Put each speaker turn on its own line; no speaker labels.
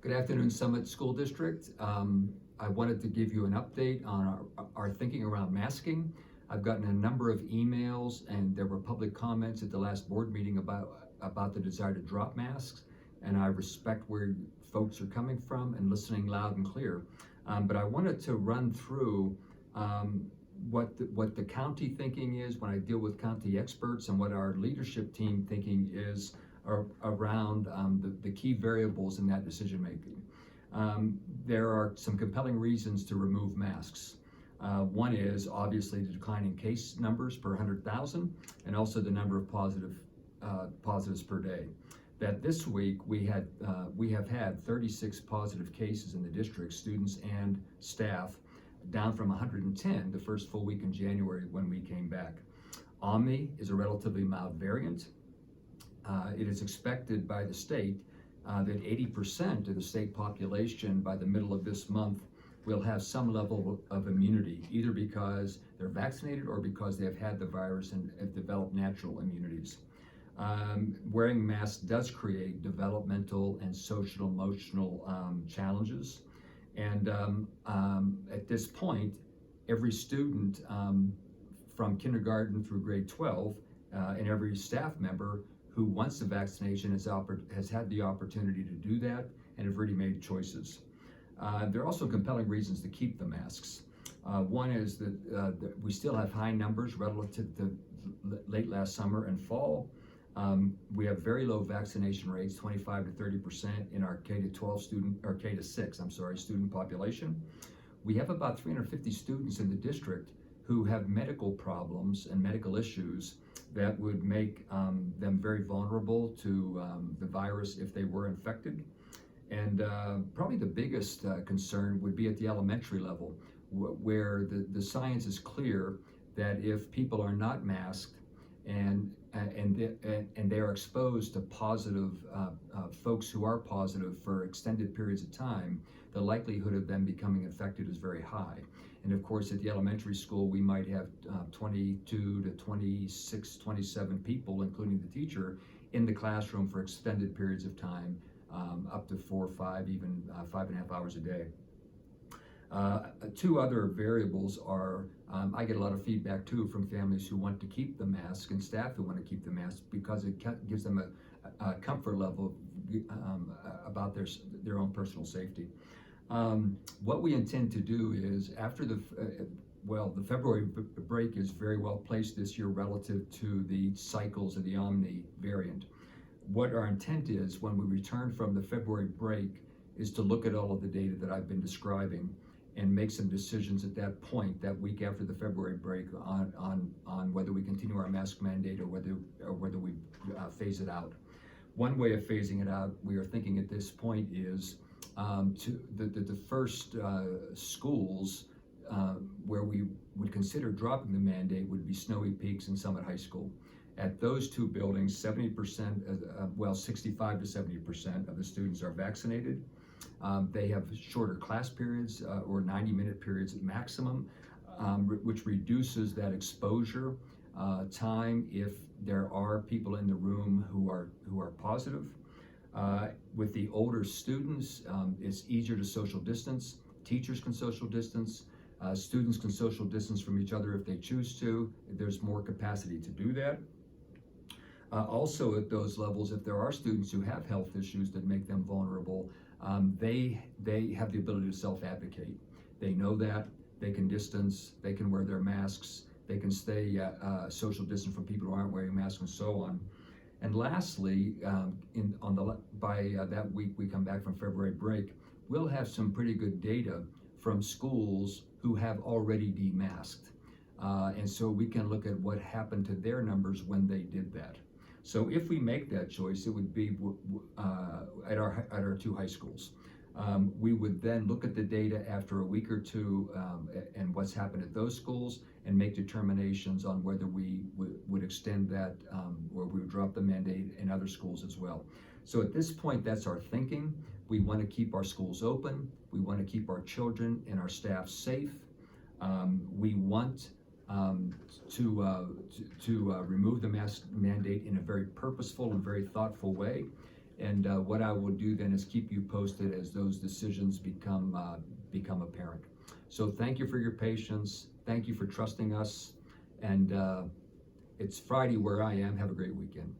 Good afternoon, Summit School District. I wanted to give you an update on our thinking around masking. I've gotten a number of emails and there were public comments at the last board meeting about the desire to drop masks, and I respect where folks are coming from and listening loud and clear. But I wanted to run through what the county thinking is when I deal with county experts and what our leadership team thinking is around the key variables in that decision making. There are some compelling reasons to remove masks. One is obviously the declining case numbers per 100,000 and also the number of positives per day. That this week we have had 36 positive cases in the district, students and staff, down from 110 the first full week in January when we came back. Omni is a relatively mild variant. It is expected by the state that 80% of the state population by the middle of this month will have some level of immunity, either because they're vaccinated or because they have had the virus and have developed natural immunities. Wearing masks does create developmental and social emotional challenges. And at this point, every student from kindergarten through grade 12 and every staff member who wants the vaccination has had the opportunity to do that and have already made choices. There are also compelling reasons to keep the masks. One is that we still have high numbers relative to late last summer and fall. We have very low vaccination rates, 25 to 30% in our K-12 student population. We have about 350 students in the district who have medical problems and medical issues that would make them very vulnerable to the virus if they were infected. And probably the biggest concern would be at the elementary level, where the science is clear that if people are not masked and they are exposed to positive folks who are positive for extended periods of time, the likelihood of them becoming infected is very high. And of course, at the elementary school, we might have 22 to 26, 27 people, including the teacher, in the classroom for extended periods of time, up to 4 or 5, even 5.5 hours a day. Two other variables are, I get a lot of feedback too from families who want to keep the mask and staff who want to keep the mask because it gives them a comfort level about their own personal safety. What we intend to do is after the February break is very well placed this year relative to the cycles of the Omni variant. What our intent is when we return from the February break is to look at all of the data that I've been describing and make some decisions at that point, that week after the February break, on whether we continue our mask mandate or whether we phase it out. One way of phasing it out, we are thinking at this point, is the first schools where we would consider dropping the mandate would be Snowy Peaks and Summit High School. At those two buildings, 65 to 70% of the students are vaccinated. They have shorter class periods or 90-minute periods at maximum, which reduces that exposure time if there are people in the room who are positive. With the older students, it's easier to social distance. Teachers can social distance. Students can social distance from each other if they choose to. There's more capacity to do that. Also at those levels, if there are students who have health issues that make them vulnerable, they have the ability to self-advocate. They know that, they can distance, they can wear their masks, they can stay social distance from people who aren't wearing masks and so on. And lastly, by that week we come back from February break, we'll have some pretty good data from schools who have already demasked. And so we can look at what happened to their numbers when they did that. So if we make that choice, it would be at our two high schools. We would then look at the data after a week or two and what's happened at those schools and make determinations on whether we would extend that or we would drop the mandate in other schools as well. So at this point, that's our thinking. We want to keep our schools open. We want to keep our children and our staff safe. We want to remove the mask mandate in a very purposeful and very thoughtful way. And what I will do then is keep you posted as those decisions become apparent. So thank you for your patience. Thank you for trusting us. And it's Friday where I am. Have a great weekend.